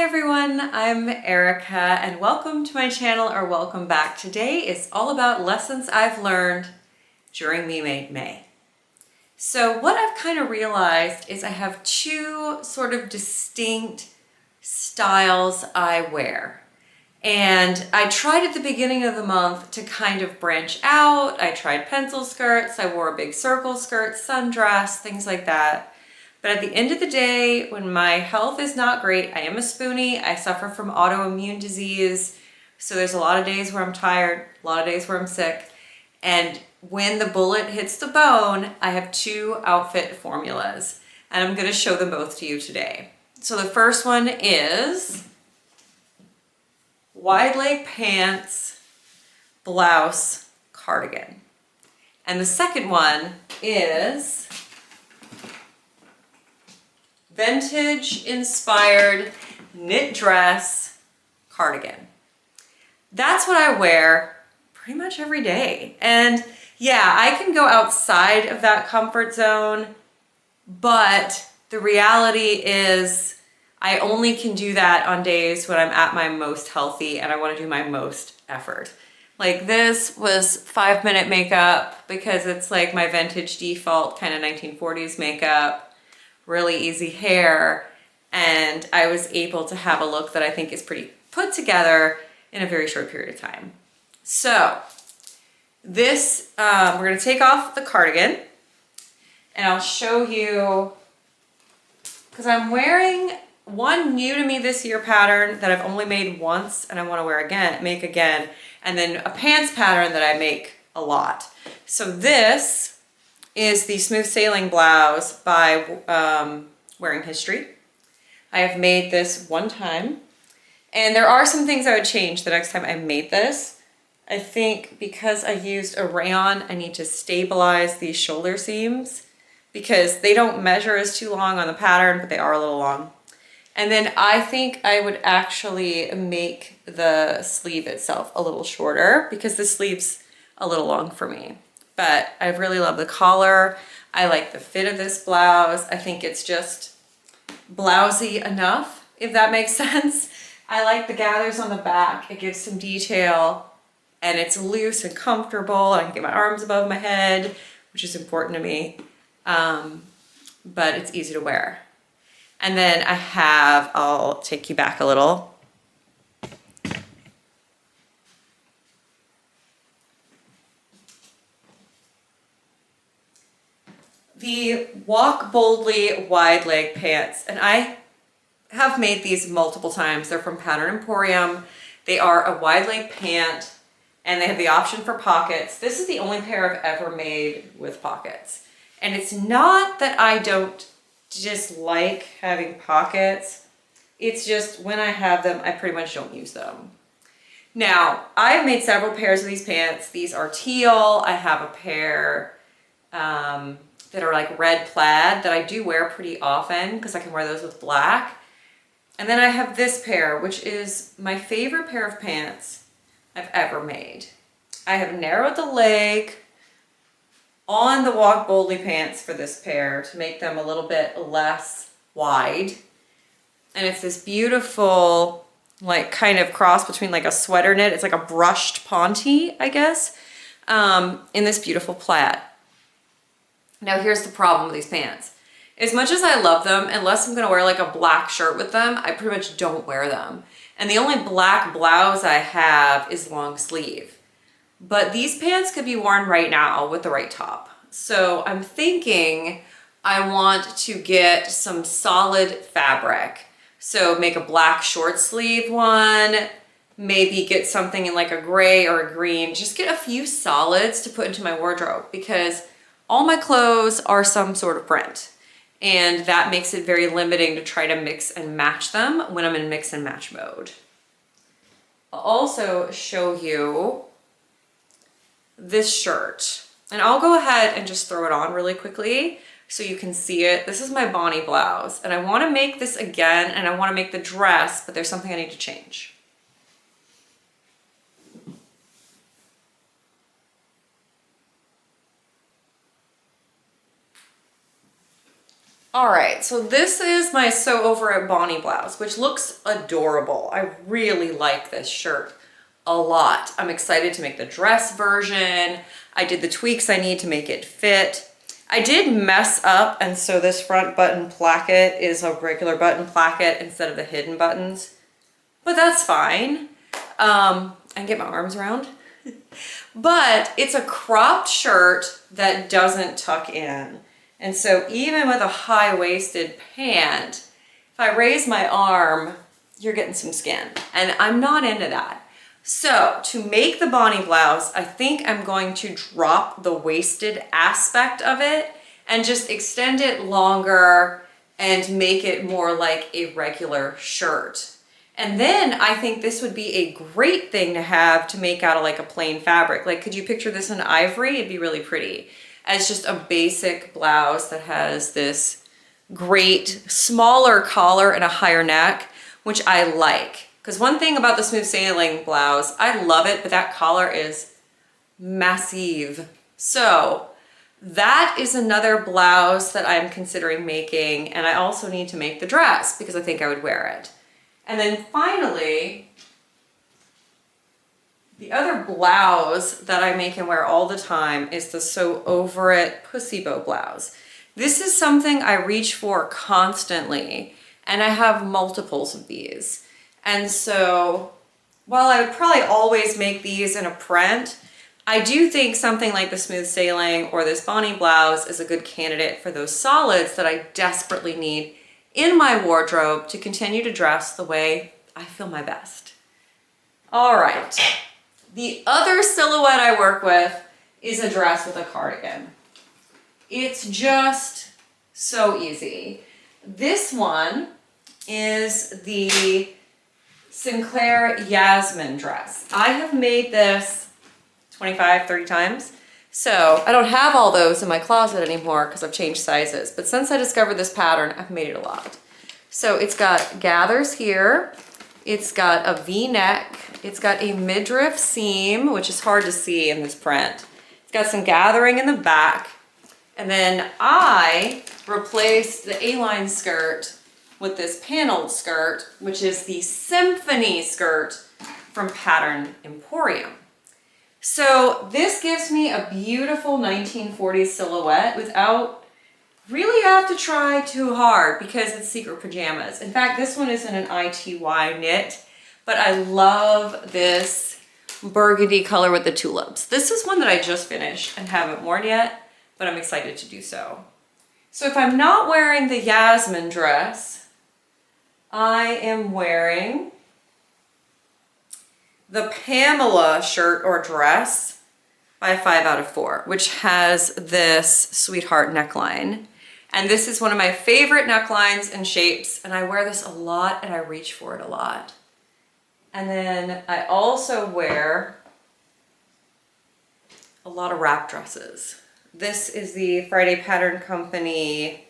everyone, I'm Erica and welcome to my channel, or welcome back. Today is all about lessons I've learned during Me Made May. So what I've kind of realized is I have two sort of distinct styles I wear. And I tried at the beginning of the month to kind of branch out. I tried pencil skirts, I wore a big circle skirt, sundress, things like that. But at the end of the day, when my health is not great, I am a spoonie, I suffer from autoimmune disease. So there's a lot of days where I'm tired, a lot of days where I'm sick. And when the bullet hits the bone, I have two outfit formulas. And I'm gonna show them both to you today. So the first one is wide leg pants, blouse, cardigan. And the second one is vintage inspired knit dress cardigan. That's what I wear pretty much every day. And yeah, I can go outside of that comfort zone, but the reality is I only can do that on days when I'm at my most healthy and I want to do my most effort. Like this was 5-minute makeup because it's like my vintage default kind of 1940s makeup. Really easy hair, and I was able to have a look that I think is pretty put together in a very short period of time. So this, we're gonna take off the cardigan and I'll show you, because I'm wearing one new to me this year pattern that I've only made once and I wanna make again, and then a pants pattern that I make a lot. So this is the Smooth Sailing blouse by Wearing History. I have made this one time, and there are some things I would change the next time I made this. I think because I used a rayon, I need to stabilize these shoulder seams because they don't measure as too long on the pattern, but they are a little long. And then I think I would actually make the sleeve itself a little shorter because the sleeve's a little long for me. But I really love the collar. I like the fit of this blouse. I think it's just blousy enough, if that makes sense. I like the gathers on the back. It gives some detail and it's loose and comfortable. I can get my arms above my head, which is important to me. But it's easy to wear. And then I'll take you back a little. The Walk Boldly wide leg pants, and I have made these multiple times. They're from Pattern Emporium. They are a wide leg pant and they have the option for pockets. This is the only pair I've ever made with pockets. And it's not that I don't dislike having pockets. It's just when I have them, I pretty much don't use them. Now, I've made several pairs of these pants. These are teal. I have a pair that are like red plaid that I do wear pretty often because I can wear those with black. And then I have this pair, which is my favorite pair of pants I've ever made. I have narrowed the leg on the Walk Boldly pants for this pair to make them a little bit less wide. And it's this beautiful, like kind of cross between like a sweater knit. It's like a brushed ponte, I guess, in this beautiful plaid. Now here's the problem with these pants. As much as I love them, unless I'm gonna wear like a black shirt with them, I pretty much don't wear them. And the only black blouse I have is long sleeve. But these pants could be worn right now with the right top. So I'm thinking I want to get some solid fabric. So make a black short sleeve one, maybe get something in like a gray or a green, just get a few solids to put into my wardrobe because all my clothes are some sort of print. And that makes it very limiting to try to mix and match them when I'm in mix and match mode. I'll also show you this shirt. And I'll go ahead and just throw it on really quickly so you can see it. This is my Bonnie blouse. And I want to make this again and I want to make the dress, but there's something I need to change. All right, so this is my So Over It Bonnie blouse, which looks adorable. I really like this shirt a lot. I'm excited to make the dress version. I did the tweaks I need to make it fit. I did mess up, and so this front button placket is a regular button placket instead of the hidden buttons, but that's fine. I can get my arms around. But it's a cropped shirt that doesn't tuck in. And so even with a high-waisted pant, if I raise my arm, you're getting some skin. And I'm not into that. So to make the Bonnie blouse, I think I'm going to drop the waisted aspect of it and just extend it longer and make it more like a regular shirt. And then I think this would be a great thing to have to make out of like a plain fabric. Like, could you picture this in ivory? It'd be really pretty. As just a basic blouse that has this great smaller collar and a higher neck, which I like. Because one thing about the Smooth Sailing blouse, I love it, but that collar is massive. So that is another blouse that I'm considering making. And I also need to make the dress because I think I would wear it. And then finally, the other blouse that I make and wear all the time is the So Over It Pussy Bow blouse. This is something I reach for constantly, and I have multiples of these. And so while I would probably always make these in a print, I do think something like the Smooth Sailing or this Bonnie blouse is a good candidate for those solids that I desperately need in my wardrobe to continue to dress the way I feel my best. All right, the other silhouette I work with is a dress with a cardigan. It's just so easy. This one is the Sinclair Yasmin dress. I have made this 25, 30 times. So I don't have all those in my closet anymore because I've changed sizes. But since I discovered this pattern, I've made it a lot. So it's got gathers here. It's got a V-neck. It's got a midriff seam, which is hard to see in this print. It's got some gathering in the back. And then I replaced the A-line skirt with this paneled skirt, which is the Symphony skirt from Pattern Emporium. So this gives me a beautiful 1940s silhouette without really have to try too hard because it's secret pajamas. In fact, this one isn't an ITY knit, but I love this burgundy color with the tulips. This is one that I just finished and haven't worn yet, but I'm excited to do so. So if I'm not wearing the Yasmin dress, I am wearing the Pamela shirt or dress by 5 out of 4, which has this sweetheart neckline. And this is one of my favorite necklines and shapes, and I wear this a lot and I reach for it a lot. And then I also wear a lot of wrap dresses. This is the Friday Pattern Company,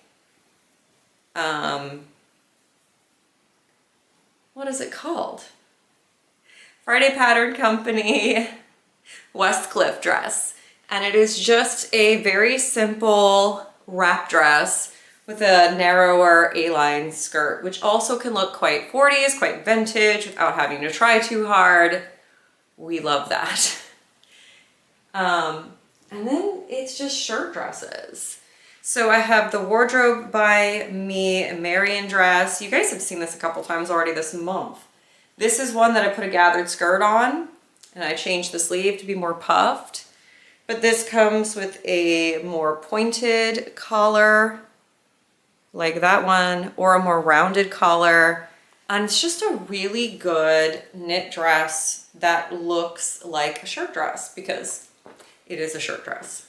what is it called? Friday Pattern Company Westcliff dress. And it is just a very simple wrap dress with a narrower A-line skirt, which also can look quite 40s, quite vintage without having to try too hard. We love that. And then it's just shirt dresses. So I have the Wardrobe by Me Marian dress. You guys have seen this a couple times already this month. This is one that I put a gathered skirt on and I changed the sleeve to be more puffed. But this comes with a more pointed collar like that one, or a more rounded collar. And it's just a really good knit dress that looks like a shirt dress because it is a shirt dress.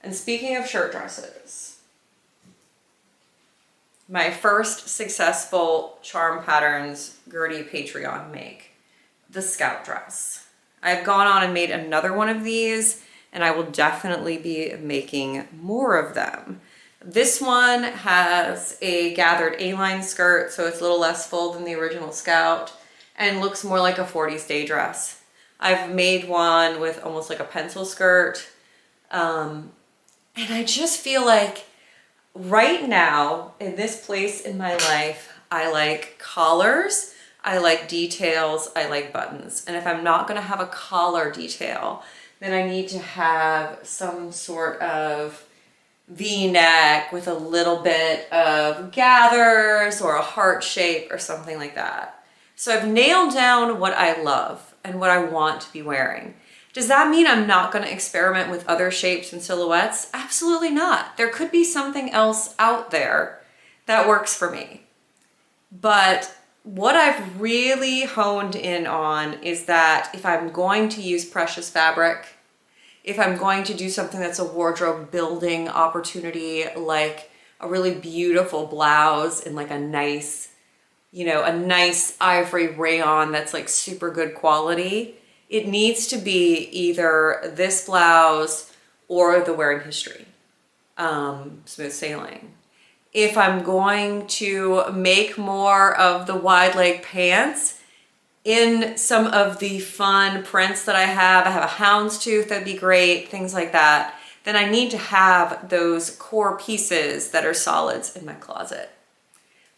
And speaking of shirt dresses, my first successful Charm Patterns Gertie Patreon make, the Scout dress. I've gone on and made another one of these, and I will definitely be making more of them. This one has a gathered A-line skirt, so it's a little less full than the original Scout, and looks more like a 40s day dress. I've made one with almost like a pencil skirt, and I just feel like right now, in this place in my life, I like collars, I like details, I like buttons. And if I'm not gonna have a collar detail, then I need to have some sort of V-neck with a little bit of gathers or a heart shape or something like that. So I've nailed down what I love and what I want to be wearing. Does that mean I'm not going to experiment with other shapes and silhouettes? Absolutely not. There could be something else out there that works for me. But what I've really honed in on is that if I'm going to use precious fabric, if I'm going to do something that's a wardrobe building opportunity, like a really beautiful blouse in like a nice, a nice ivory rayon that's like super good quality, it needs to be either this blouse or the Wearing History, Smooth Sailing. If I'm going to make more of the wide leg pants in some of the fun prints that I have a houndstooth, that'd be great, things like that, then I need to have those core pieces that are solids in my closet.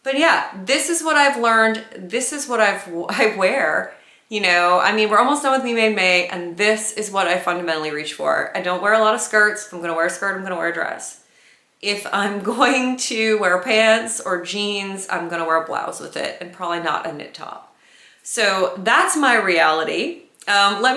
But yeah, this is what I've learned. This is what I wear. We're almost done with Me Made May, and this is what I fundamentally reach for. I don't wear a lot of skirts. If I'm gonna wear a skirt, I'm gonna wear a dress. If I'm going to wear pants or jeans, I'm gonna wear a blouse with it, and probably not a knit top. So that's my reality. Let me